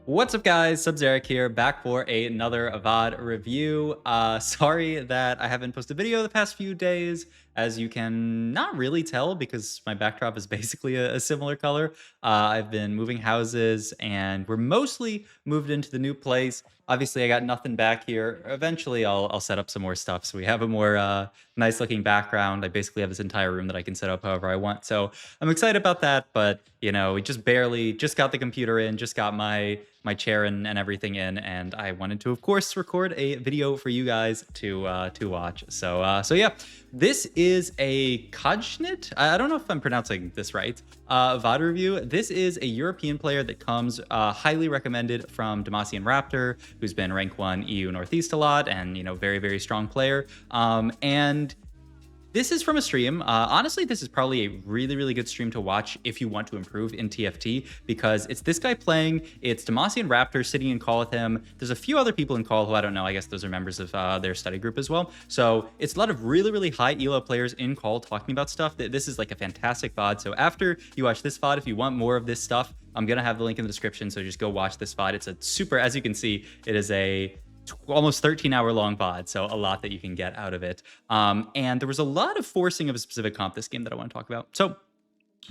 What's up, guys? Sub-Zeric here, back for another VOD review. Sorry that I haven't posted a video the past few days, as you can not really tell because my backdrop is basically a similar color. I've been moving houses, and we're mostly moved into the new place. Obviously, I got nothing back here. Eventually, I'll set up some more stuff so we have a more nice-looking background. I basically have this entire room that I can set up however I want, so I'm excited about that. But you know, we just got the computer in, just got my chair and everything in, and I wanted to, of course, record a video for you guys to watch. So yeah, this is a Kojnid. I don't know if I'm pronouncing this right. VOD review. This is a European player that comes highly recommended from Demacian Raptor, who's been rank 1 EU Northeast a lot, and you know, very strong player. And this is from a stream. Honestly, this is probably a really good stream to watch if you want to improve in TFT, because it's this guy playing. It's Demacian Raptor sitting in call with him. There's a few other people in call who I don't know. I guess those are members of their study group as well. So it's a lot of really high elo players in call talking about stuff. This is like a fantastic VOD. So after you watch this VOD, if you want more of this stuff, I'm going to have the link in the description. So just go watch this VOD. It's a super, as you can see, it is a almost 13-hour long VOD, so a lot that you can get out of it. And there was a lot of forcing of a specific comp this game that I want to talk about. So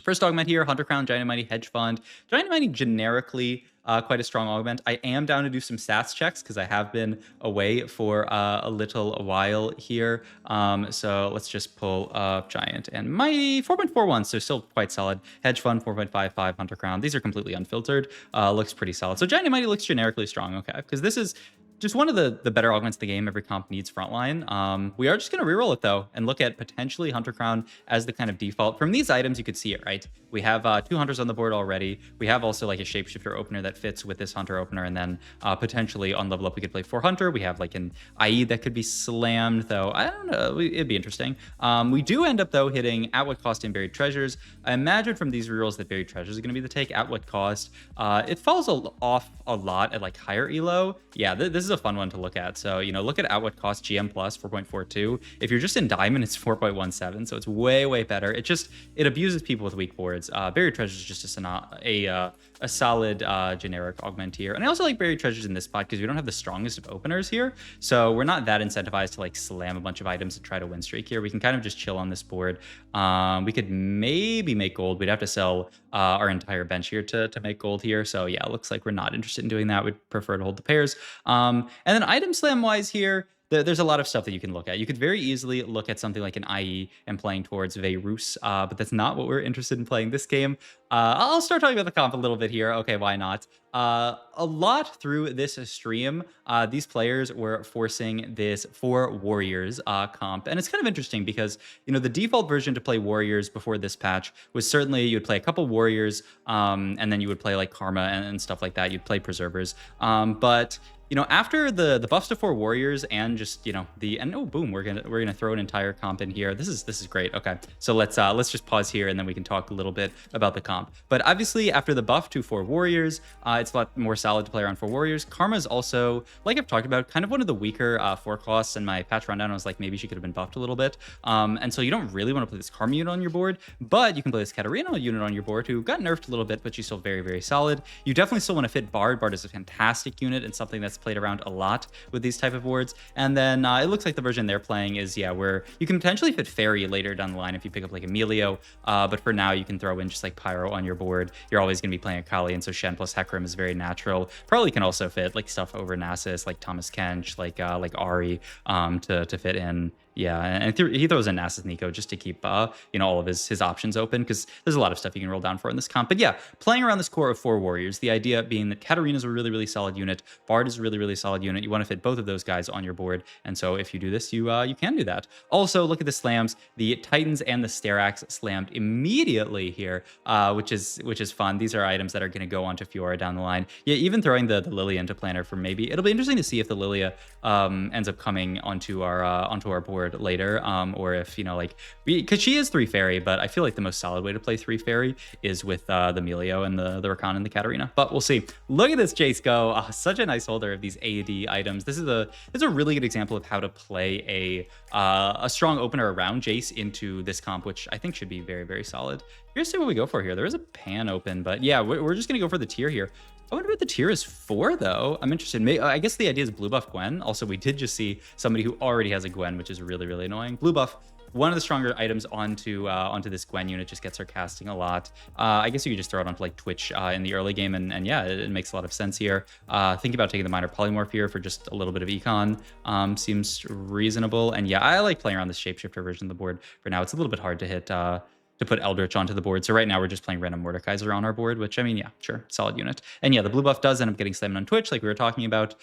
first augment here, Hunter Crown, Giant Mighty, Hedge Fund. Giant Mighty generically quite a strong augment. I am down to do some stats checks because I have been away for a little while here. So let's just pull up Giant and Mighty. 4.41, so still quite solid. Hedge Fund 4.55, Hunter Crown. These are completely unfiltered. Looks pretty solid. So Giant and Mighty looks generically strong, okay, because this is just one of the better augments of the game. Every comp needs frontline. We are just going to reroll it, though, and look at potentially Hunter Crown as the kind of default. From these items, you could see it, right? We have 2 Hunters on the board already. We have also like a Shapeshifter opener that fits with this Hunter opener, and then potentially on level up, we could play 4 Hunter. We have like an IE that could be slammed, though. I don't know. It'd be interesting. We do end up, though, hitting at what cost in Buried Treasures. I imagine from these rerolls that Buried Treasures is going to be the take. At what cost? It falls off a lot at like higher elo. Yeah, this is a fun one to look at. So, you know, look at what cost GM plus 4.42. If you're just in diamond, it's 4.17. So it's way better. It abuses people with weak boards. Buried Treasures is just a solid generic augment here. And I also like Buried Treasures in this spot because we don't have the strongest of openers here. So we're not that incentivized to like slam a bunch of items and try to win streak here. We can kind of just chill on this board. We could maybe make gold. We'd have to sell our entire bench here to make gold here. So yeah, it looks like we're not interested in doing that. We'd prefer to hold the pairs. And then item slam wise here, there's a lot of stuff that you can look at. You could very easily look at something like an IE and playing towards Veyrus, but that's not what we're interested in playing this game. I'll start talking about the comp a little bit here. Okay, why not? A lot through this stream, these players were forcing this 4 Warriors comp. And it's kind of interesting because, you know, the default version to play Warriors before this patch was certainly you would play a couple Warriors, and then you would play like Karma and stuff like that. You'd play Preservers. But you know, after the buffs to 4 Warriors and just, you know, oh boom, we're gonna throw an entire comp in here. This is great. Okay, so let's just pause here and then we can talk a little bit about the comp. But obviously after the buff to 4 Warriors, it's a lot more solid to play around 4 Warriors. Karma is also, like I've talked about, kind of one of the weaker 4 costs. In my patch rundown, I was like, maybe she could have been buffed a little bit. And so you don't really want to play this Karma unit on your board, but you can play this Katarina unit on your board who got nerfed a little bit, but she's still very solid. You definitely still want to fit Bard. Bard is a fantastic unit and something that's played around a lot with these type of boards. And then it looks like the version they're playing is, yeah, where you can potentially fit Fairy later down the line if you pick up like Emilio, but for now you can throw in just like Pyro on your board. You're always going to be playing Akali, and so Shen plus Hecarim is very natural. Probably can also fit like stuff over Nasus, like Thomas Kench, like Ari, to fit in. Yeah, and he throws in Nasus Nico just to keep you know, all of his options open, because there's a lot of stuff you can roll down for in this comp. But yeah, playing around this core of 4 Warriors, the idea being that Katarina is a really solid unit, Bard is a really solid unit. You want to fit both of those guys on your board, and so if you do this, you can do that. Also, look at the slams. The Titans and the Sterax slammed immediately here, which is fun. These are items that are going to go onto Fiora down the line. Yeah, even throwing the Lilia into planner for maybe. It'll be interesting to see if the Lilia ends up coming onto our board later, or if, you know, like, because she is 3 Fairy, but I feel like the most solid way to play 3 Fairy is with the Melio and the Rakan and the Katarina. But we'll see. Look at this Jace go. Such a nice holder of these AD items. This is a really good example of how to play a strong opener around Jace into this comp, which I think should be very solid. Here's what we go for here. There is a pan open, but yeah, we're just gonna go for the tier here. I wonder what the tier is for, though. I'm interested. I guess the idea is blue buff Gwen. Also, we did just see somebody who already has a Gwen, which is really, really annoying. Blue buff, one of the stronger items onto this Gwen unit, just gets her casting a lot. I guess you could just throw it onto like Twitch in the early game, and yeah, it makes a lot of sense here. Think about taking the minor polymorph here for just a little bit of econ. Seems reasonable. And yeah, I like playing around this shapeshifter version of the board for now. It's a little bit hard to hit to put Eldritch onto the board. So right now we're just playing random Mordekaiser on our board, which I mean, yeah, sure, solid unit. And yeah, the blue buff does end up getting slammed on Twitch, like we were talking about.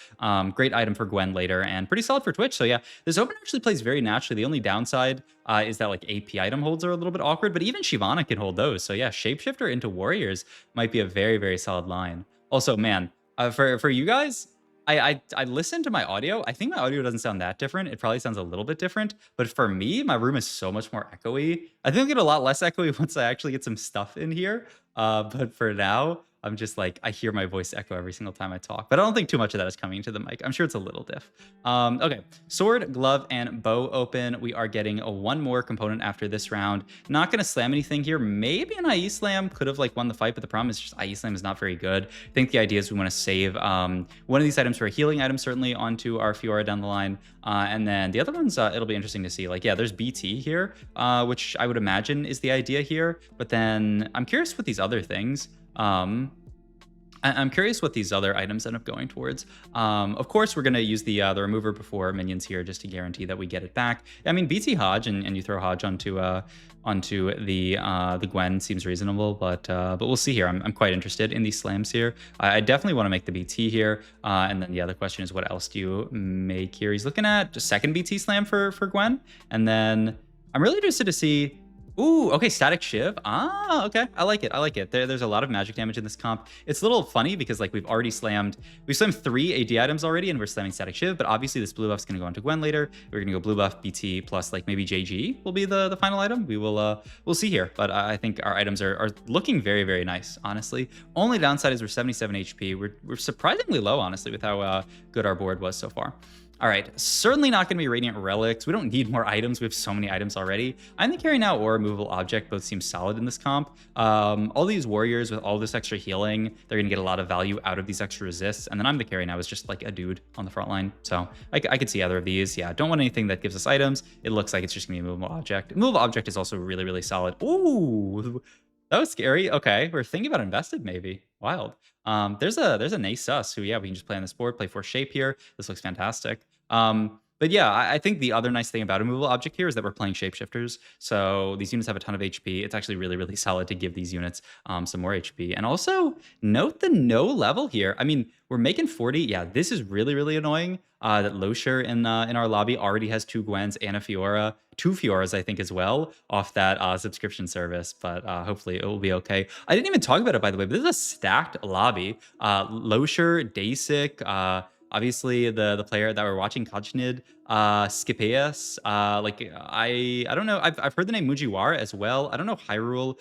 Great item for Gwen later, and pretty solid for Twitch. So yeah, this open actually plays very naturally. The only downside is that like AP item holds are a little bit awkward, but even Shyvana can hold those. So yeah, Shapeshifter into Warriors might be a very, very solid line. Also, man, for you guys, I listened to my audio. I think my audio doesn't sound that different. It probably sounds a little bit different. But for me, my room is so much more echoey. I think I'll get a lot less echoey once I actually get some stuff in here. But for now, I'm just like, I hear my voice echo every single time I talk. But I don't think too much of that is coming to the mic. I'm sure it's a little diff. Okay, sword, glove, and bow open. We are getting one more component after this round. Not going to slam anything here. Maybe an IE slam could have like won the fight, but the problem is just IE slam is not very good. I think the idea is we want to save one of these items for a healing item, certainly onto our Fiora down the line. And then the other ones, it'll be interesting to see. Like, yeah, there's BT here, which I would imagine is the idea here. But then I'm curious with these other things. I'm curious what these other items end up going towards. Of course, we're going to use the remover before minions here just to guarantee that we get it back. I mean, BT Hodge and you throw Hodge onto the Gwen seems reasonable, but we'll see here. I'm quite interested in these slams here. I definitely want to make the BT here, and then the other question is what else do you make here? He's looking at a second BT slam for Gwen, and then I'm really interested to see. Ooh, okay, static shiv. Ah, okay, I like it. I like it. There's a lot of magic damage in this comp. It's a little funny because like we've slammed 3 AD items already, and we're slamming static shiv. But obviously this blue buff's gonna go into Gwen later. We're gonna go blue buff BT plus like maybe JG will be the final item. We'll see here. But I think our items are looking very, very nice. Honestly, only downside is we're 77 HP. We're surprisingly low, honestly, with how good our board was so far. All right, certainly not going to be Radiant Relics. We don't need more items. We have so many items already. I think Carry Now or Removable Object both seem solid in this comp. All these warriors with all this extra healing, they're going to get a lot of value out of these extra resists. And then I'm the Carry Now is just like a dude on the front line. So I could see either of these. Yeah, don't want anything that gives us items. It looks like it's just going to be a Removable Object. Removable Object is also really, really solid. Ooh, that was scary. Okay, we're thinking about Invested maybe. Wild. There's a Nasus who, yeah, we can just play on this board, play for shape here. This looks fantastic. But yeah, I think the other nice thing about a movable object here is that we're playing shapeshifters. So these units have a ton of HP. It's actually really, really solid to give these units some more HP. And also note the no level here. I mean, we're making 40. Yeah, this is really, really annoying that Losher in our lobby already has 2 Gwens and a Fiora. 2 Fioras, I think, as well, off that subscription service, but hopefully it will be okay. I didn't even talk about it, by the way, but this is a stacked lobby. Losher, Dasik, obviously the player that we're watching, Kojnid, Skipeus, like I don't know. I've heard the name Mujiwara as well. I don't know Hyrule,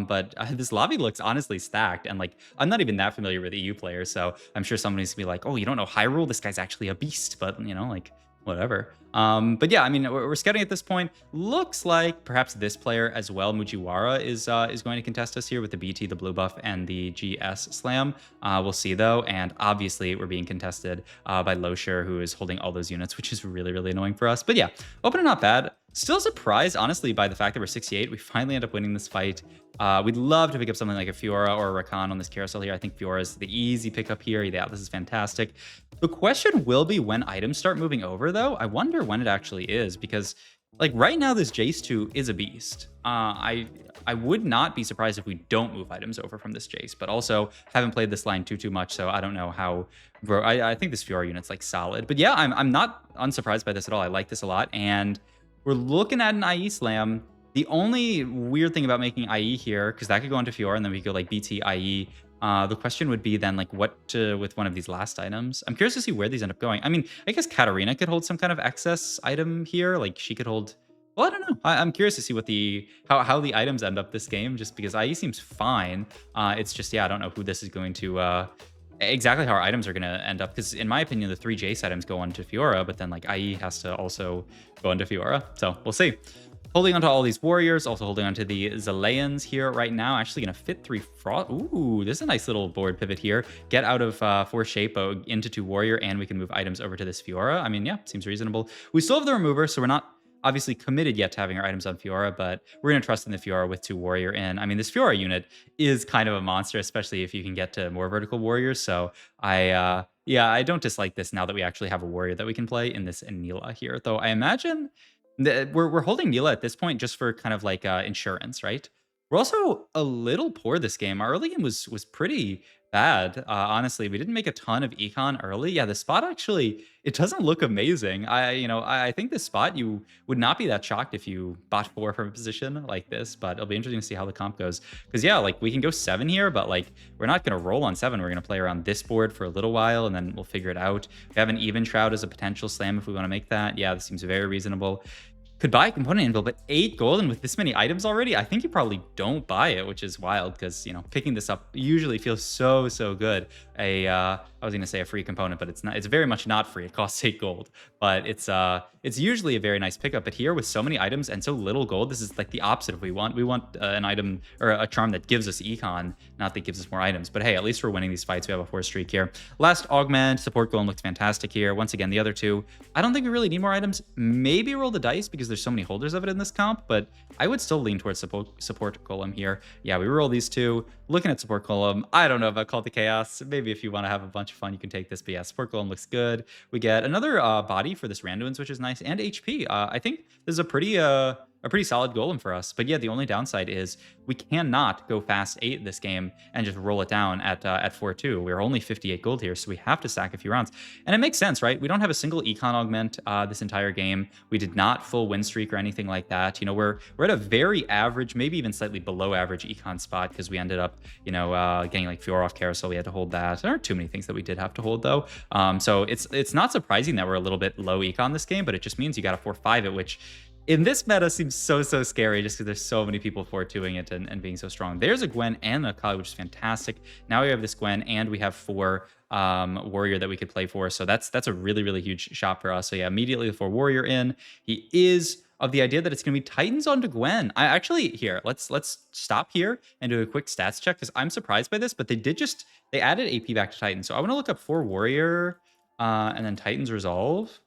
but this lobby looks honestly stacked, and like I'm not even that familiar with EU players, so I'm sure somebody's gonna be like, oh, you don't know Hyrule? This guy's actually a beast, but you know, like whatever. But yeah, I mean, we're scouting at this point. Looks like perhaps this player as well, Mujiwara, is going to contest us here with the BT, the blue buff, and the GS slam. We'll see though, and obviously we're being contested by Losher, who is holding all those units, which is really, really annoying for us. But yeah, opener not bad. Still surprised, honestly, by the fact that we're 68. We finally end up winning this fight. We'd love to pick up something like a Fiora or a Rakan on this carousel here. I think Fiora is the easy pickup here. Yeah, this is fantastic. The question will be when items start moving over, though. I wonder when it actually is, because like right now, this Jace 2 is a beast. I would not be surprised if we don't move items over from this Jace, but also haven't played this line too much, so I don't know how. Bro, I think this Fiora unit's like solid, but yeah, I'm not unsurprised by this at all. I like this a lot, and we're looking at an IE slam. The only weird thing about making IE here, because that could go into Fiora and then we could go like BT IE. The question would be then like what to with one of these last items. I'm curious to see where these end up going. I mean, I guess Katarina could hold some kind of excess item here. Like she could hold. Well, I don't know. I'm curious to see what how the items end up this game, just because IE seems fine. It's just, yeah, I don't know who this is going to exactly how our items are going to end up, because in my opinion the 3 Jace items go onto Fiora, but then like IE has to also go into Fiora, so we'll see. Holding onto all these warriors, also holding onto the Zalaeans here right now. Actually gonna fit 3 Frost. Ooh, this is a nice little board pivot here. Get out of 4 Shape into 2 Warrior, and we can move items over to this Fiora. I mean, yeah, seems reasonable. We still have the remover, so we're not obviously committed yet to having our items on Fiora, but we're gonna trust in the Fiora with 2 Warrior in. I mean, this Fiora unit is kind of a monster, especially if you can get to more vertical warriors. So yeah, I don't dislike this now that we actually have a warrior that we can play in this Anila here. Though I imagine we're holding Neela at this point just for kind of like insurance, right? We're also a little poor this game. Our early game was pretty bad. Honestly, we didn't make a ton of econ early. Yeah, the spot actually it doesn't look amazing. I think this spot you would not be that shocked if you bought 4 from a position like this, but it'll be interesting to see how the comp goes. Because yeah, like we can go 7 here, but like we're not gonna roll on 7. We're gonna play around this board for a little while and then we'll figure it out. We have an even shroud as a potential slam if we want to make that. Yeah, this seems very reasonable. Could buy a component anvil, but 8 gold and with this many items already, I think you probably don't buy it, which is wild because, picking this up usually feels so good. I was going to say a free component, but it's not. It's very much not free. It costs 8 gold, but it's usually a very nice pickup. But here with so many items and so little gold, this is like the opposite of what we want. We want an item or a charm that gives us econ, not that gives us more items. But hey, at least we're winning these fights. We have a 4 streak here. Last augment, support golem looks fantastic here. Once again, the other 2, I don't think we really need more items. Maybe roll the dice because there's so many holders of it in this comp, but I would still lean towards support golem here. Yeah, we roll these 2. Looking at support golem, I don't know about Call to Chaos. Maybe if you want to have a bunch of fun, you can take this. But yeah, support golem looks good. We get another body for this Randuin's, which is nice, and HP. I think this is a pretty solid golem for us. But yeah, the only downside is we cannot go fast 8 this game and just roll it down at 4-2. We're only 58 gold here, so we have to sack a few rounds. And it makes sense, right? We don't have a single econ augment this entire game. We did not full win streak or anything like that. We're at a very average, maybe even slightly below average econ spot because we ended up, getting like Fiora off carousel. We had to hold that. There aren't too many things that we did have to hold though. So it's not surprising that we're a little bit low econ this game, but it just means you got to 4-5 it, which in this meta seems so scary just because there's so many people 4-2ing it and being so strong. There's a Gwen and a Kali, which is fantastic. Now we have this Gwen and we have 4 warrior that we could play for. So that's a really huge shot for us. So yeah, immediately the 4 warrior in. He is of the idea that it's going to be Titans onto Gwen. I actually here, let's stop here and do a quick stats check because I'm surprised by this, but they added AP back to Titans. So I want to look up 4 warrior and then Titans resolve.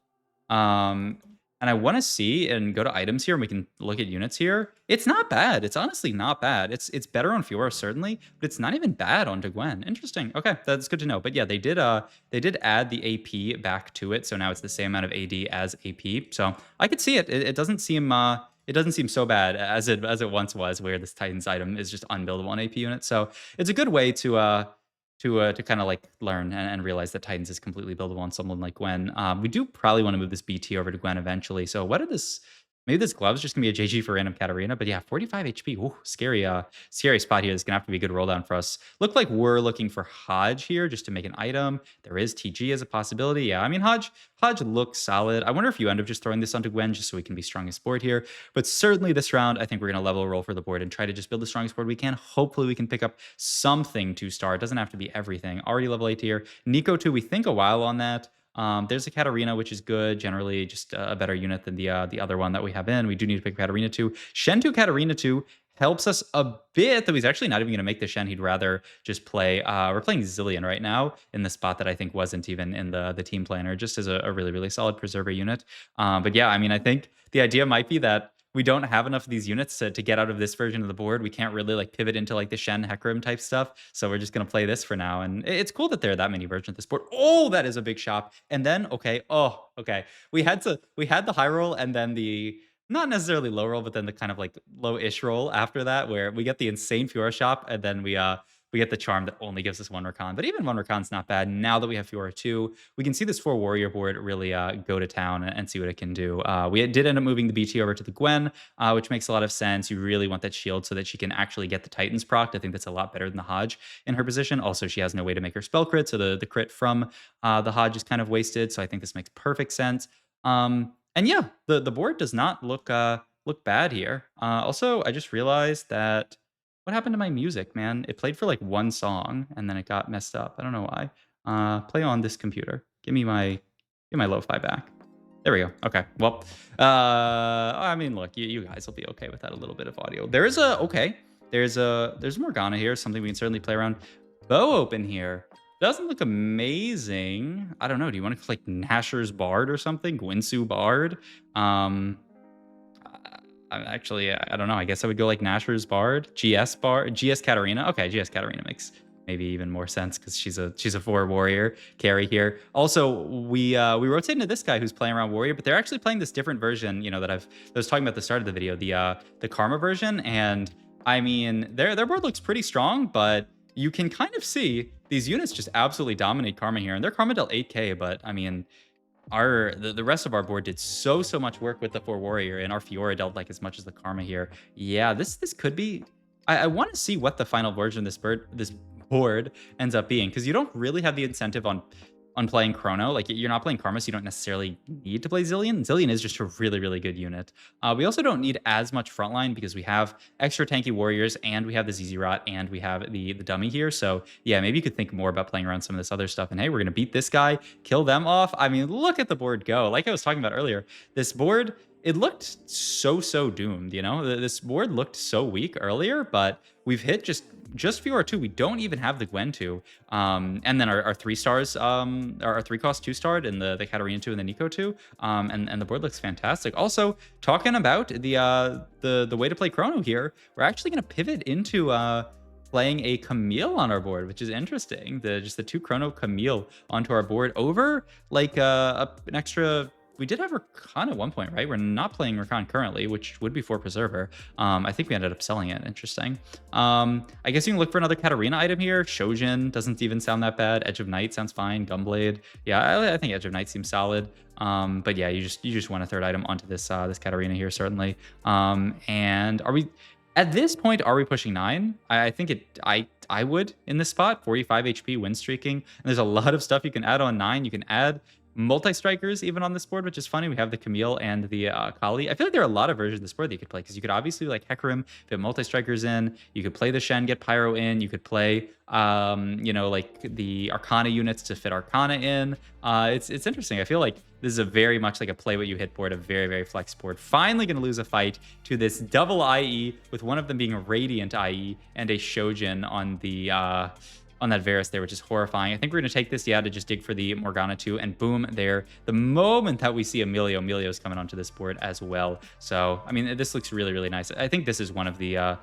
And I want to see and go to items here and we can look at units here. It's not bad. It's honestly not bad. It's better on Fiora certainly, but it's not even bad on Gwen. Interesting. Okay, that's good to know. But yeah, they did add the AP back to it, so now it's the same amount of AD as AP. So I could see it. It doesn't seem so bad as it once was, where this Titans item is just unbuildable on AP unit. So it's a good way to kind of like learn and realize that Titans is completely buildable on someone like Gwen. We do probably want to move this BT over to Gwen eventually. So what did this? Maybe this glove's just gonna be a JG for random Katarina, but yeah, 45 HP. Ooh, scary spot here. This is gonna have to be a good roll down for us. Look like we're looking for Hodge here just to make an item. There is TG as a possibility. Yeah, I mean Hodge looks solid. I wonder if you end up just throwing this onto Gwen just so we can be strongest board here. But certainly this round, I think we're gonna level roll for the board and try to just build the strongest board we can. Hopefully we can pick up something to star. It doesn't have to be everything. Already level 8 here. Nico 2, we think a while on that. There's a Katarina, which is good. Generally, just a better unit than the other one that we have in. We do need to pick Katarina 2. Shen 2, Katarina 2 helps us a bit, though he's actually not even going to make the Shen. He'd rather just play. We're playing Zillion right now in the spot that I think wasn't even in the team planner, just as a really solid preserver unit. But yeah, I mean, I think the idea might be that we don't have enough of these units to get out of this version of the board. We can't really like pivot into like the Shen Hecarim type stuff. So we're just going to play this for now. And it's cool that there are that many versions of this board. Oh, that is a big shop. And then, okay. We had the high roll and then the, not necessarily low roll, but then the kind of like low-ish roll after that, where we get the insane Fiora shop and then we get the charm that only gives us 1 Rakan. But even 1 Rakan's not bad. Now that we have Fiora 2, we can see this 4 warrior board really go to town and see what it can do. We did end up moving the BT over to the Gwen, which makes a lot of sense. You really want that shield so that she can actually get the Titans proc. I think that's a lot better than the Hodge in her position. Also, she has no way to make her spell crit, so the crit from the Hodge is kind of wasted. So I think this makes perfect sense. And yeah, the board does not look bad here. Also, I just realized that what happened to my music, man? It played for like 1 song and then it got messed up. I don't know why. Play on this computer. Give me my lo-fi back. There we go. Okay. Well, I mean, look, you guys will be okay with that a little bit of audio. There is a okay. There's Morgana here, something we can certainly play around. Bow open here. Doesn't look amazing. I don't know. Do you want to like Nasher's Bard or something? Gwinsu Bard? Um, actually, I don't know. I guess I would go like Nasher's Bard, GS Katarina. Okay, GS Katarina makes maybe even more sense because she's a 4 warrior carry here. Also, we rotate into this guy who's playing around warrior, but they're actually playing this different version. You know that I was talking about at the start of the video, the Karma version, and I mean their board looks pretty strong, but you can kind of see these units just absolutely dominate Karma here, and their Karma dealt 8K, but I mean the rest of our board did so much work with the 4 warrior, and our Fiora dealt like as much as the Karma here. Yeah, this could be. I want to see what the final version of this board ends up being, because you don't really have the incentive on playing Chrono. Like, you're not playing Karma, so you don't necessarily need to play Zillion. Zillion is just a really good unit. We also don't need as much frontline because we have extra tanky warriors, and we have the ZZ Rot, and we have the dummy here. So yeah, maybe you could think more about playing around some of this other stuff. And hey, we're gonna beat this guy, kill them off. I mean, look at the board go. Like I was talking about earlier, this board, it looked so doomed, you know? This board looked so weak earlier, but we've hit just Fiora 2. We don't even have the Gwen 2. And then our 3 stars, our 3 cost 2 starred in the Katarina 2 and the Nico 2. And the board looks fantastic. Also, talking about the way to play Chrono here, we're actually going to pivot into playing a Camille on our board, which is interesting. Just the 2 Chrono Camille onto our board over like an extra. We did have Rakan at one point, right? We're not playing Rakan currently, which would be for Preserver. I think we ended up selling it. Interesting. I guess you can look for another Katarina item here. Shojin doesn't even sound that bad. Edge of Night sounds fine. Gunblade. Yeah, I think Edge of Night seems solid. But yeah, you just want a 3rd item onto this this Katarina here, certainly. And are we at this point? Are we pushing 9? I think I would in this spot. 45 HP, win streaking. And there's a lot of stuff you can add on 9. You can add multi-strikers even on this board, which is funny. We have the Camille and the Kali. I feel like there are a lot of versions of this board that you could play, because you could obviously like Hecarim, fit multi-strikers in. You could play the Shen, get Pyro in. You could play, you know, like the Arcana units to fit Arcana in. It's interesting. I feel like this is a very much like a play what you hit board, a very flex board. Finally going to lose a fight to this double IE, with one of them being a Radiant IE and a Shojin on that Varus there, which is horrifying. I think we're going to take this, yeah, to just dig for the Morgana 2, and boom, there. The moment that we see Emilio's coming onto this board as well. So, I mean, this looks really nice. I think this is one of the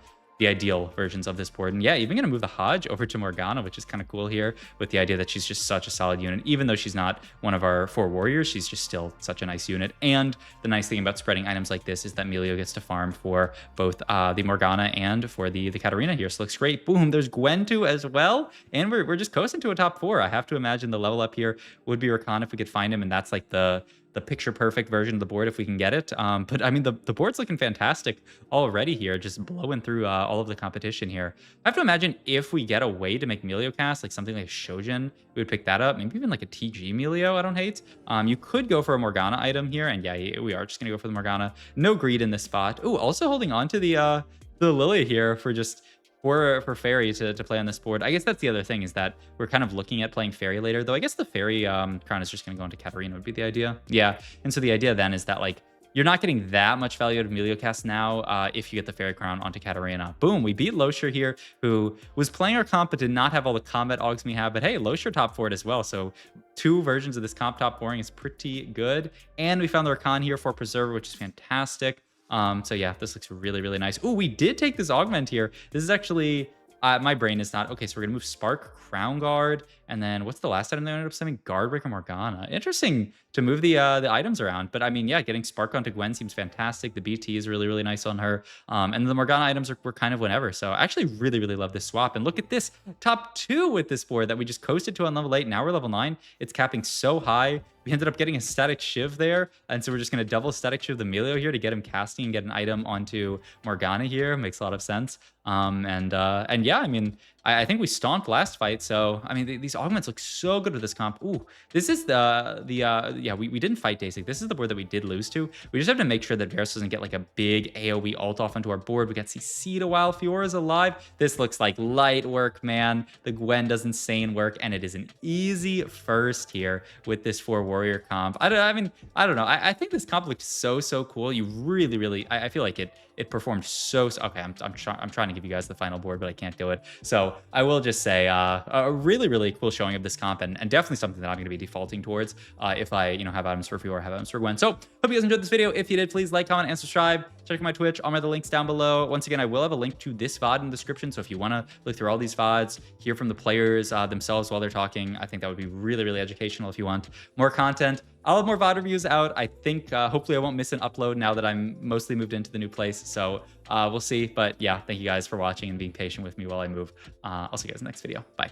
ideal versions of this board. And yeah, even going to move the Hodge over to Morgana, which is kind of cool here, with the idea that she's just such a solid unit. Even though she's not one of our 4 warriors, she's just still such a nice unit. And the nice thing about spreading items like this is that Emilio gets to farm for both the Morgana and for the Katarina here. So looks great. Boom, there's Gwen 2 as well. And we're just coasting to a top 4. I have to imagine the level up here would be Rakan if we could find him, and that's like the picture perfect version of the board if we can get it. But I mean, the board's looking fantastic already here, just blowing through all of the competition here. I have to imagine if we get a way to make Melio cast, like something like Shojin, we would pick that up. Maybe even like a TG Melio, I don't hate. You could go for a Morgana item here, and yeah, we are just gonna go for the Morgana. No greed in this spot. Oh, also holding on to the Lily here for just for Fairy to play on this board. I guess that's the other thing, is that we're kind of looking at playing Fairy later, though I guess the Fairy crown is just going to go into Katarina would be the idea. Yeah, and so the idea then is that like you're not getting that much value out of Emilio cast now if you get the Fairy crown onto Katarina. Boom, we beat Losher here, who was playing our comp but did not have all the combat augs we have. But hey, Losher top 4'd as well, so 2 versions of this comp top 4ing is pretty good. And we found the Rakan here for Preserver, which is fantastic. So yeah, this looks really nice. Oh, we did take this augment here. This is actually, my brain is not, okay, so we're gonna move Spark, Crown Guard, and then what's the last item they ended up sending? Guardbreaker Morgana. Interesting to move the items around, but I mean, yeah, getting Spark onto Gwen seems fantastic. The BT is really nice on her, and the Morgana items were kind of whenever. So I actually really love this swap. And look at this top 2 with this board that we just coasted to on level 8. Now we're level 9. It's capping so high. We ended up getting a static Shiv there, and so we're just going to double static Shiv the Melio here to get him casting and get an item onto Morgana here. Makes a lot of sense. And yeah, I mean, I think we stomped last fight. So I mean, these augments look so good with this comp. Ooh, this is yeah, we didn't fight Daisy. This is the board that we did lose to. We just have to make sure that Varus doesn't get like a big AoE ult off onto our board. We got CC'd a while. Fiora's alive. This looks like light work, man. The Gwen does insane work, and it is an easy first here with this 4 warrior comp. I mean, I don't know. I think this comp looks so cool. You really, I feel like it performed okay. I'm trying to give you guys the final board, but I can't do it. So I will just say a really cool showing of this comp, and definitely something that I'm going to be defaulting towards if I have items for Fiora or have items for Gwen. So hope you guys enjoyed this video. If you did, please like, comment, and subscribe. Check out my Twitch. I'll the links down below. Once again, I will have a link to this VOD in the description. So if you want to look through all these VODs, hear from the players themselves while they're talking, I think that would be really educational. If you want more content, I'll have more VOD reviews out. I think hopefully I won't miss an upload now that I'm mostly moved into the new place. So we'll see. But yeah, thank you guys for watching and being patient with me while I move. I'll see you guys in the next video. Bye.